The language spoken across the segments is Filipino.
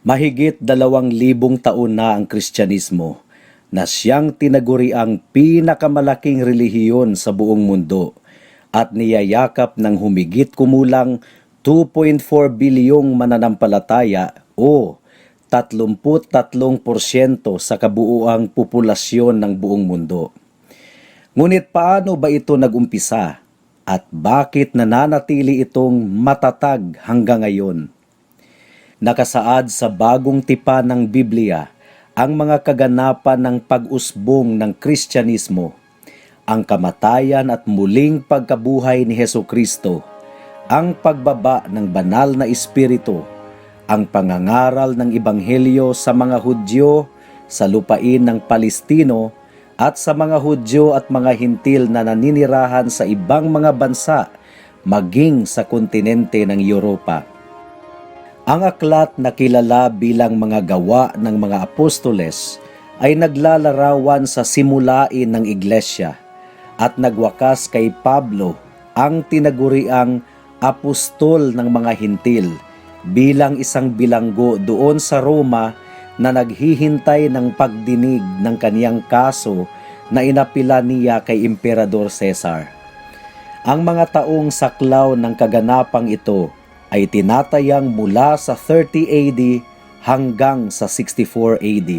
Mahigit 2,000 taon na ang Kristyanismo na siyang tinaguriang pinakamalaking relihiyon sa buong mundo at niyayakap ng humigit kumulang 2.4 bilyong mananampalataya o 33% sa kabuuang populasyon ng buong mundo. Ngunit paano ba ito nagumpisa at bakit nananatili itong matatag hanggang ngayon? Nakasaad sa bagong tipan ng Biblia ang mga kaganapan ng pag-usbong ng Kristyanismo, ang kamatayan at muling pagkabuhay ni Hesukristo, ang pagbaba ng banal na Espiritu, ang pangangaral ng Ebanghelyo sa mga Hudyo sa lupain ng Palestino at sa mga Hudyo at mga Hintil na naninirahan sa ibang mga bansa, maging sa kontinente ng Europa. Ang aklat na kilala bilang mga gawa ng mga apostoles ay naglalarawan sa simulain ng iglesia at nagwakas kay Pablo, ang tinaguriang apostol ng mga Hintil, bilang isang bilanggo doon sa Roma na naghihintay ng pagdinig ng kaniyang kaso na inapila niya kay Emperador Cesar. Ang mga taong saklaw ng kaganapang ito ay tinatayang mula sa 30 AD hanggang sa 64 AD.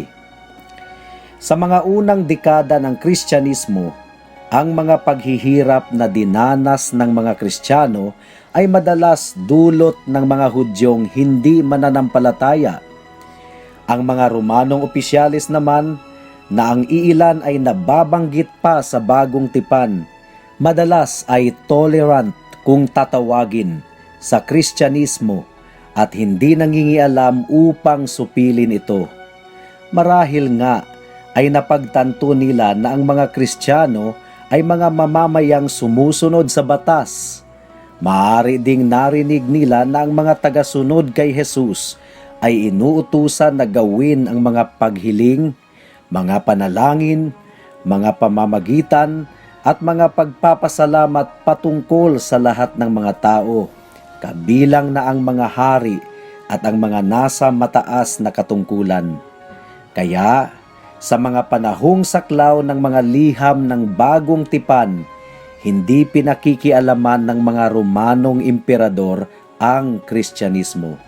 Sa mga unang dekada ng Kristyanismo, ang mga paghihirap na dinanas ng mga Kristiyano ay madalas dulot ng mga Hudyong hindi mananampalataya. Ang mga Romanong opisyalis naman, na ang iilan ay nababanggit pa sa bagong tipan, madalas ay tolerant kung tatawagin sa Kristyanismo at hindi nangingialam upang supilin ito. Marahil nga ay napagtanto nila na ang mga Kristiyano ay mga mamamayang sumusunod sa batas. Maaari ding narinig nila na ang mga tagasunod kay Jesus ay inuutusan na gawin ang mga paghiling, mga panalangin, mga pamamagitan at mga pagpapasalamat patungkol sa lahat ng mga tao, kabilang na ang mga hari at ang mga nasa mataas na katungkulan. Kaya, sa mga panahong saklaw ng mga liham ng bagong tipan, hindi pinakikialaman ng mga Romanong emperador ang Kristyanismo.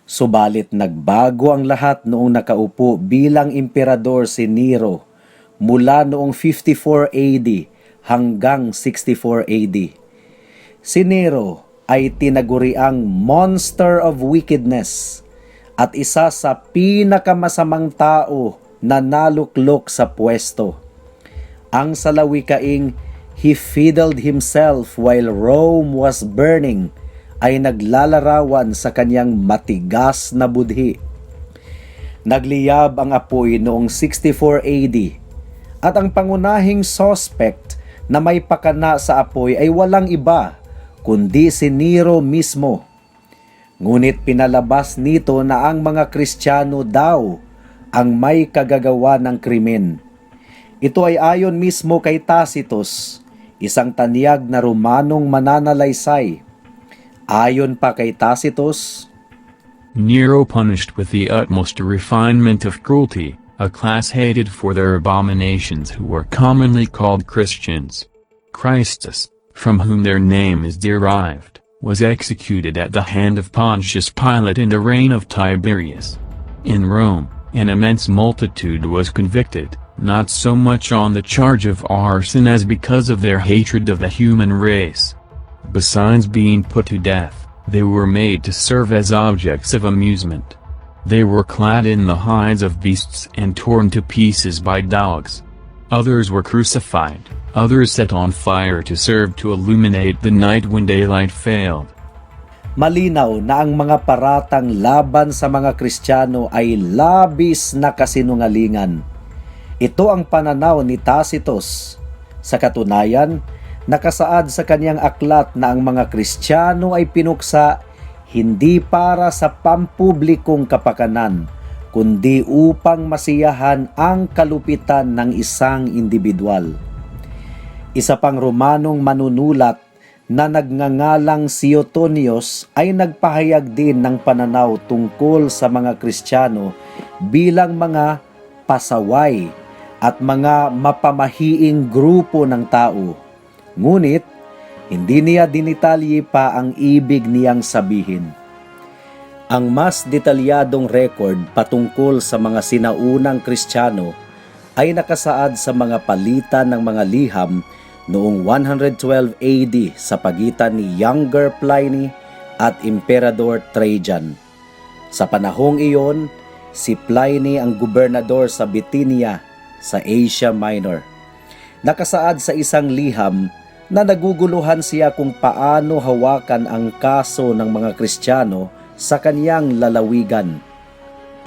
Subalit nagbago ang lahat noong nakaupo bilang emperador si Nero mula noong 54 AD hanggang 64 AD. Si Nero ay tinaguriang monster of wickedness at isa sa pinakamasamang tao na naluklok sa pwesto. Ang salawikaing "He fiddled himself while Rome was burning" ay naglalarawan sa kanyang matigas na budhi. Nagliyab ang apoy noong 64 AD at ang pangunahing suspect na may pakana sa apoy ay walang iba kundi si Nero mismo. Ngunit pinalabas nito na ang mga Kristiyano daw ang may kagagawa ng krimen. Ito ay ayon mismo kay Tacitus, isang tanyag na Romanong mananalaysay. Ayon pa kay Tacitus, Nero punished with the utmost refinement of cruelty a class hated for their abominations who were commonly called Christians. Christus, from whom their name is derived, was executed at the hand of Pontius Pilate in the reign of Tiberius. In Rome, an immense multitude was convicted, not so much on the charge of arson as because of their hatred of the human race. Besides being put to death, they were made to serve as objects of amusement. They were clad in the hides of beasts and torn to pieces by dogs. Others were crucified, others set on fire to serve to illuminate the night when daylight failed. malinaw na ang mga paratang laban sa mga Kristiyano ay labis na kasinungalingan. Ito ang pananaw ni Tacitus. Sa katunayan, nakasaad sa kanyang aklat na ang mga Kristiyano ay pinuksa hindi para sa pampublikong kapakanan, kundi upang masiyahan ang kalupitan ng isang individual. Isa pang Romanong manunulat na nagngangalang Suetonius ay nagpahayag din ng pananaw tungkol sa mga Kristiyano bilang mga pasaway at mga mapamahiing grupo ng tao. Ngunit, hindi niya dinitalye pa ang ibig niyang sabihin. Ang mas detalyadong record patungkol sa mga sinaunang Kristiyano ay nakasaad sa mga palitan ng mga liham noong 112 AD sa pagitan ni Younger Pliny at Emperador Trajan. Sa panahong iyon, si Pliny ang gobernador sa Bithynia sa Asia Minor. Nakasaad sa isang liham na naguguluhan siya kung paano hawakan ang kaso ng mga Kristiyano sa kaniyang lalawigan.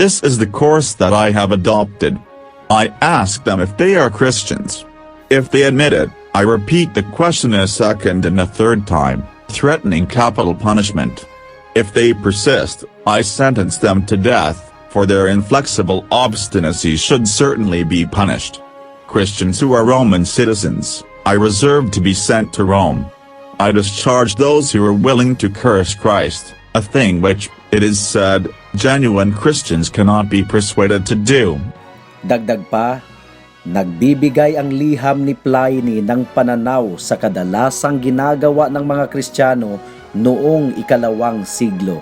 This is the course that I have adopted. I ask them if they are Christians. If they admit it, I repeat the question a second and a third time, threatening capital punishment. If they persist, I sentence them to death, for their inflexible obstinacy should certainly be punished. Christians who are Roman citizens, I reserve to be sent to Rome. I discharge those who are willing to curse Christ, a thing which, it is said, genuine Christians cannot be persuaded to do. Dagdag pa, nagbibigay ang liham ni Pliny ng pananaw sa kadalasang ginagawa ng mga Kristiyano noong ika-2 siglo.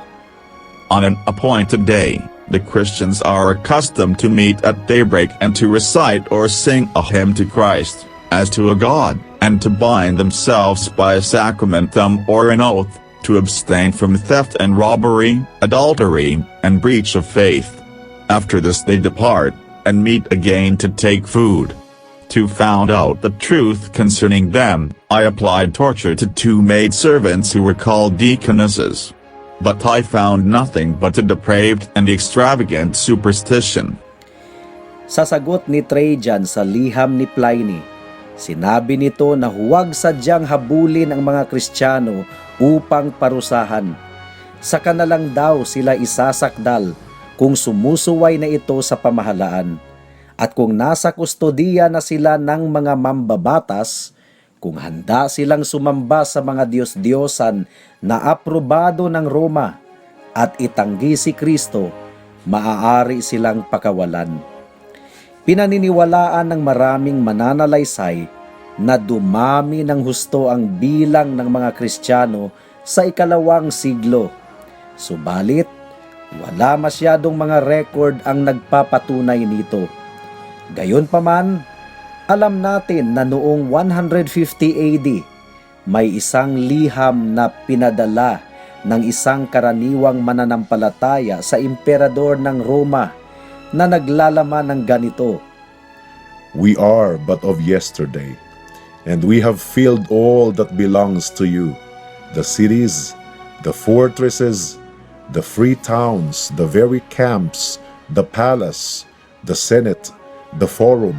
On an appointed day, the Christians are accustomed to meet at daybreak and to recite or sing a hymn to Christ, as to a God, and to bind themselves by a sacramentum or an oath, to abstain from theft and robbery, adultery, and breach of faith. After this they depart, and meet again to take food. To find out the truth concerning them, I applied torture to 2 maidservants who were called deaconesses. But I found nothing but a depraved and extravagant superstition. Sa sagot ni Trajan sa liham ni Pliny, sinabi nito na huwag sadyang habulin ang mga Kristiyano upang parusahan. Saka na lang daw sila isasakdal kung sumusuway na ito sa pamahalaan, at kung nasa kustodiya na sila ng mga mambabatas, kung handa silang sumamba sa mga Diyos-Diyosan na aprobado ng Roma at itanggi si Kristo, maaari silang pakawalan. Pinaniniwalaan ng maraming mananalaysay na dumami ng husto ang bilang ng mga Kristiyano sa ika-2 siglo. Subalit, wala masyadong mga record ang nagpapatunay nito. Gayunpaman, alam natin na noong 150 AD, may isang liham na pinadala ng isang karaniwang mananampalataya sa emperador ng Roma na naglalaman ng ganito. We are but of yesterday, and we have filled all that belongs to you, the cities, the fortresses, the free towns, the very camps, the palace, the senate, the forum.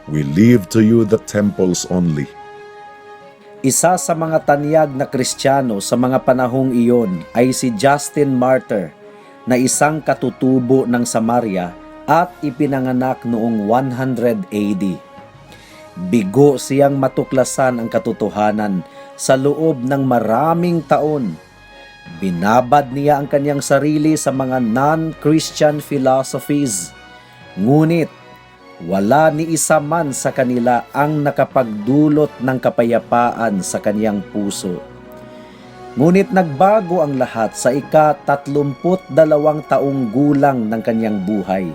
We leave to you the temples only. Isa sa mga tanyag na Kristiyano sa mga panahong iyon ay si Justin Martyr, na isang katutubo ng Samaria at ipinanganak noong 100 AD. Bigo siyang matuklasan ang katotohanan sa loob ng maraming taon. Binabad niya ang kanyang sarili sa mga non-Christian philosophies. Ngunit, wala ni isa man sa kanila ang nakapagdulot ng kapayapaan sa kanyang puso. Ngunit nagbago ang lahat sa ika-32 taong gulang ng kanyang buhay.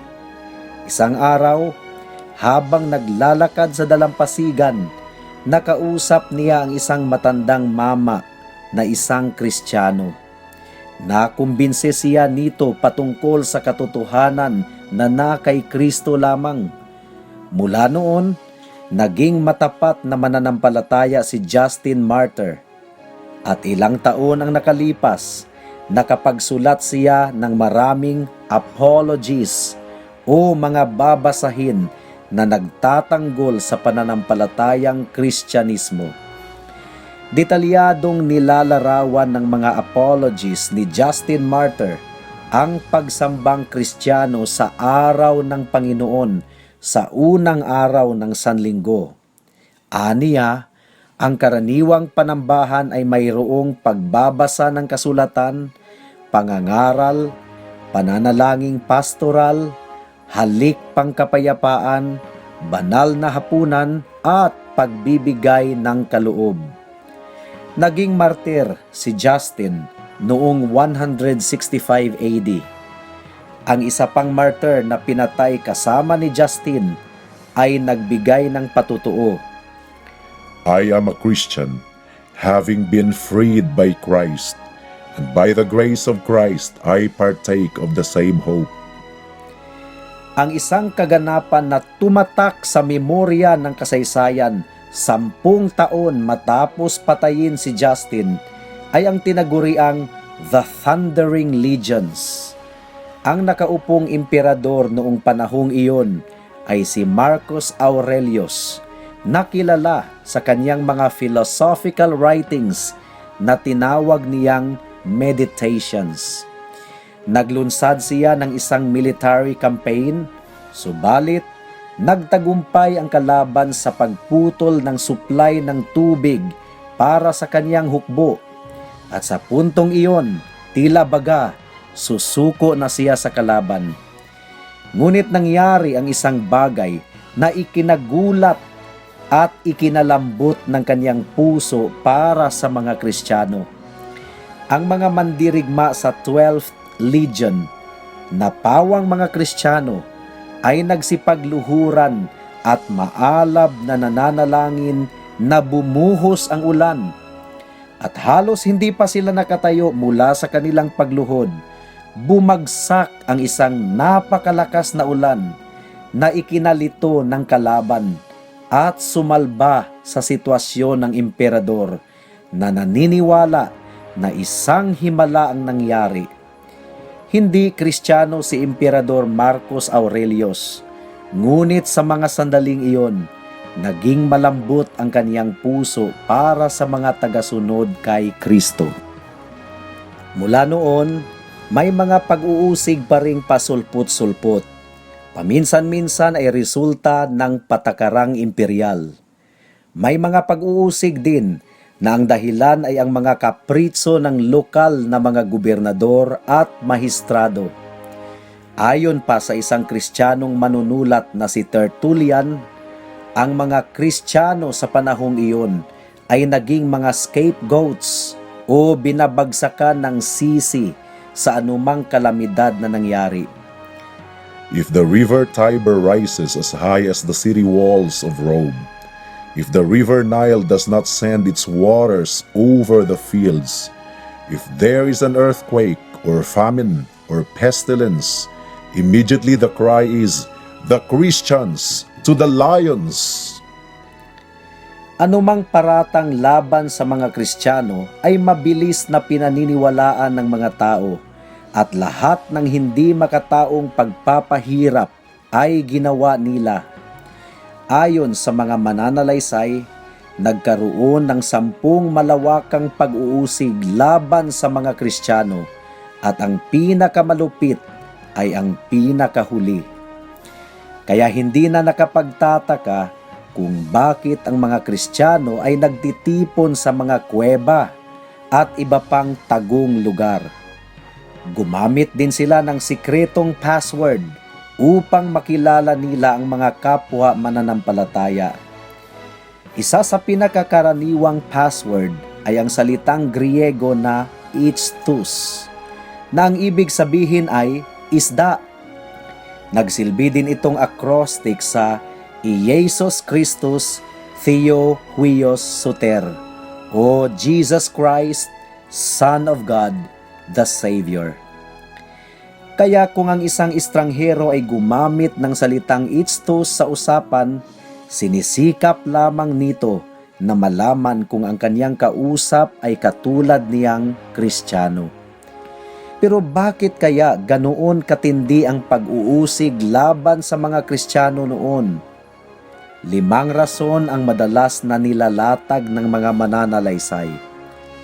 Isang araw, habang naglalakad sa dalampasigan, nakausap niya ang isang matandang mama na isang Kristiyano. Nakumbinse siya nito patungkol sa katotohanan na kay Kristo lamang. Mula noon, naging matapat na mananampalataya si Justin Martyr. At ilang taon ang nakalipas, nakapagsulat siya ng maraming apologies o mga babasahin na nagtatanggol sa pananampalatayang Kristyanismo. Detalyadong nilalarawan ng mga apologies ni Justin Martyr ang pagsambang Kristiyano sa araw ng Panginoon sa unang araw ng Sanlinggo. Aniya, Ang karaniwang panambahan ay mayroong pagbabasa ng kasulatan, pangangaral, pananalangin pastoral, halik pangkapayapaan, banal na hapunan at pagbibigay ng kaloob. Naging martir si Justin noong 165 AD. Ang isa pang martyr na pinatay kasama ni Justin ay nagbigay ng patutuo. I am a Christian, having been freed by Christ, and by the grace of Christ I partake of the same hope. Ang isang kaganapan na tumatak sa memorya ng kasaysayan 10 taon matapos patayin si Justin ay ang tinaguriang The Thundering Legions. Ang nakaupong emperador noong panahong iyon ay si Marcus Aurelius, nakilala sa kanyang mga philosophical writings na tinawag niyang Meditations. Naglunsad siya ng isang military campaign, subalit nagtagumpay ang kalaban sa pagputol ng supply ng tubig para sa kanyang hukbo. At sa puntong iyon, tila baga, susuko na siya sa kalaban. Ngunit nangyari ang isang bagay na ikinagulat at ikinalambot ng kanyang puso para sa mga Kristiyano. Ang mga mandirigma sa 12th Legion na pawang mga Kristiyano ay nagsipagluhuran at maalab na nananalangin na bumuhos ang ulan. At halos hindi pa sila nakatayo mula sa kanilang pagluhod, bumagsak ang isang napakalakas na ulan na ikinalito ng kalaban at sumalba sa sitwasyon ng emperador na naniniwala na isang himala ang nangyari. Hindi Kristiyano si Emperador Marcus Aurelius, ngunit sa mga sandaling iyon, naging malambot ang kaniyang puso para sa mga tagasunod kay Kristo. Mula noon, may mga pag-uusig pa ring pasulput-sulput. Paminsan-minsan ay resulta ng patakarang imperial. May mga pag-uusig din na ang dahilan ay ang mga kapritso ng lokal na mga gobernador at mahistrado. Ayon pa sa isang Kristiyanong manunulat na si Tertullian, ang mga Kristiyano sa panahong iyon ay naging mga scapegoats o binabagsakan ng sisi sa anumang kalamidad na nangyari. If the river Tiber rises as high as the city walls of Rome, if the river Nile does not send its waters over the fields, if there is an earthquake or famine or pestilence, immediately the cry is, "The Christians to the lions!" Anumang paratang laban sa mga Kristiyano ay mabilis na pinaniniwalaan ng mga tao at lahat ng hindi makataong pagpapahirap ay ginawa nila. Ayon sa mga mananalaysay, nagkaroon ng 10 malawakang pag-uusig laban sa mga Kristiyano at ang pinakamalupit ay ang pinakahuli. Kaya hindi na nakapagtataka kung bakit ang mga Kristiyano ay nagtitipon sa mga kuweba at iba pang tagong lugar. Gumamit din sila ng sikretong password upang makilala nila ang mga kapwa mananampalataya. Isa sa pinakakaraniwang password ay ang salitang Griego na ichthus, na ang ibig sabihin ay isda. Nagsilbi din itong acrostic sa Iesus Christus Theo Huios Soter o Jesus Christ, Son of God, the Savior. Kaya kung ang isang estranghero ay gumamit ng salitang ichthus sa usapan, sinisikap lamang nito na malaman kung ang kanyang kausap ay katulad niyang Kristiyano. Pero bakit kaya ganoon katindi ang pag-uusig laban sa mga Kristiyano noon? 5 rason ang madalas na nilalatag ng mga mananalaysay.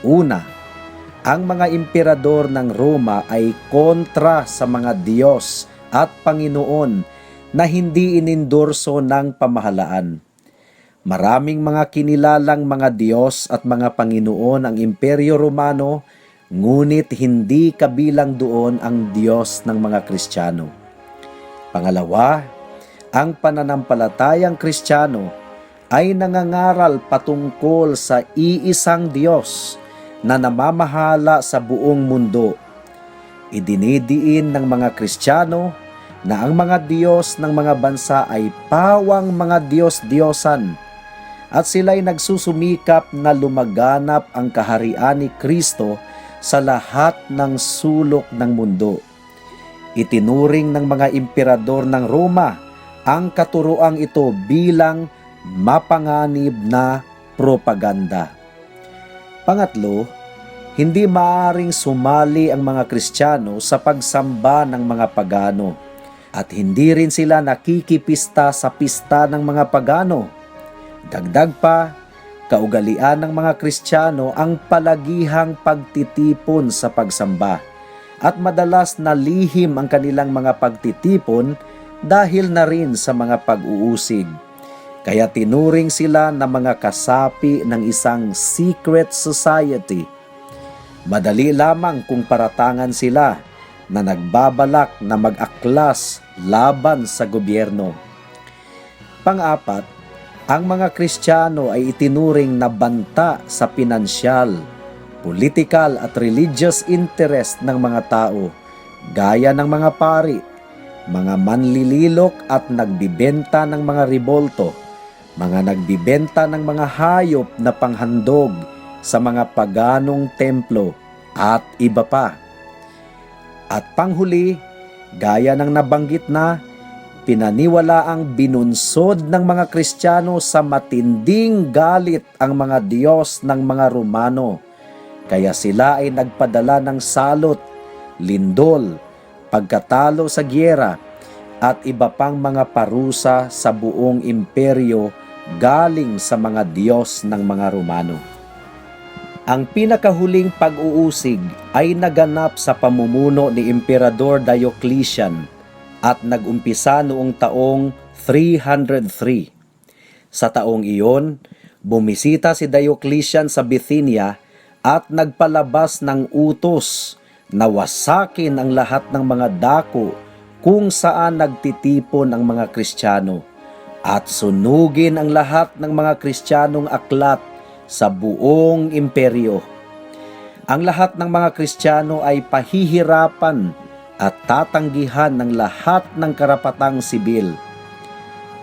Una, ang mga emperador ng Roma ay kontra sa mga Diyos at Panginoon na hindi inendorso ng pamahalaan. Maraming mga kinilalang mga Diyos at mga Panginoon ang Imperyo Romano, ngunit hindi kabilang doon ang Diyos ng mga Kristiyano. Pangalawa, ang pananampalatayang Kristiyano ay nangangaral patungkol sa iisang Diyos na namamahala sa buong mundo. Idinidiin ng mga Kristiyano na ang mga Diyos ng mga bansa ay pawang mga Diyos-Diyosan at sila'y nagsusumikap na lumaganap ang kaharian ni Kristo sa lahat ng sulok ng mundo. Itinuring ng mga emperador ng Roma ang katuroang ito bilang mapanganib na propaganda. Pangatlo, hindi maaaring sumali ang mga Kristiyano sa pagsamba ng mga pagano at hindi rin sila nakikipista sa pista ng mga pagano. Dagdag pa, kaugalian ng mga Kristiyano ang palagihang pagtitipon sa pagsamba at madalas nalihim ang kanilang mga pagtitipon dahil na rin sa mga pag-uusig. Kaya tinuring sila na mga kasapi ng isang secret society. Madali lamang kung paratangan sila na nagbabalak na mag-aklas laban sa gobyerno. Pang-apat, ang mga Kristiyano ay itinuring na banta sa pinansyal, political at religious interest ng mga tao, gaya ng mga pari, mga manlililok at nagbibenta ng mga ribolto, mga nagbibenta ng mga hayop na panghandog sa mga paganong templo at iba pa. At panghuli, gaya ng nabanggit na, pinaniwala ang binunsod ng mga Kristiyano sa matinding galit ang mga Diyos ng mga Romano, kaya sila ay nagpadala ng salot, lindol, pagkatalo sa giyera, at iba pang mga parusa sa buong imperyo galing sa mga Diyos ng mga Romano. Ang pinakahuling pag-uusig ay naganap sa pamumuno ni Emperador Diocletian at nag-umpisa noong taong 303. Sa taong iyon, bumisita si Diocletian sa Bithynia at nagpalabas ng utos na wasakin ang lahat ng mga dako kung saan nagtitipon ang mga Kristiyano at sunugin ang lahat ng mga Kristiyanong aklat sa buong imperyo. Ang lahat ng mga Kristiyano ay pahihirapan at tatanggihan ng lahat ng karapatang sibil.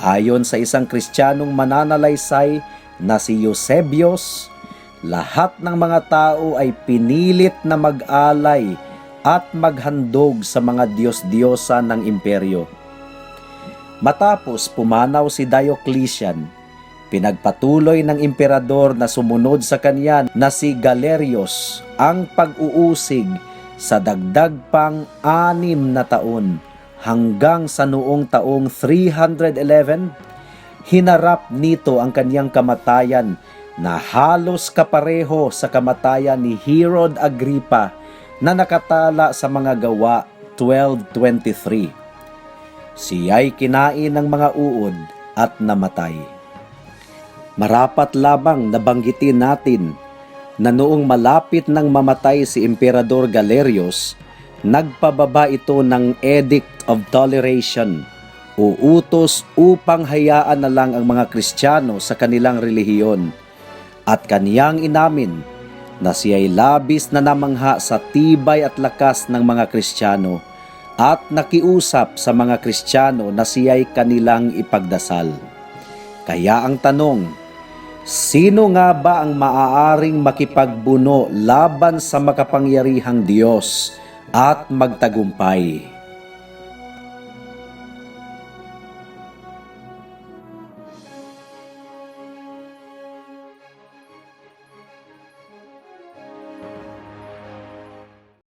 Ayon sa isang Kristiyanong mananalaysay na si Eusebius, lahat ng mga tao ay pinilit na mag-alay at maghandog sa mga Diyos-Diyosan ng imperyo. Matapos pumanaw si Diocletian, pinagpatuloy ng emperador na sumunod sa kanya na si Galerius ang pag-uusig sa dagdag pang 6 na taon hanggang sa noong taong 311, hinarap nito ang kanyang kamatayan na halos kapareho sa kamatayan ni Herod Agrippa na nakatala sa mga gawa 12:23. Siya'y kinain ng mga uod at namatay. Marapat lamang nabanggitin natin na noong malapit nang mamatay si Emperador Galerius, nagpababa ito ng Edict of Toleration o utos upang hayaan na lang ang mga Kristiyano sa kanilang relihiyon, at kaniyang inamin na siya'y labis na namangha sa tibay at lakas ng mga Kristiyano at nakiusap sa mga Kristiyano na siya'y kanilang ipagdasal. Kaya ang tanong, sino nga ba ang maaaring makipagbuno laban sa makapangyarihang Diyos at magtagumpay?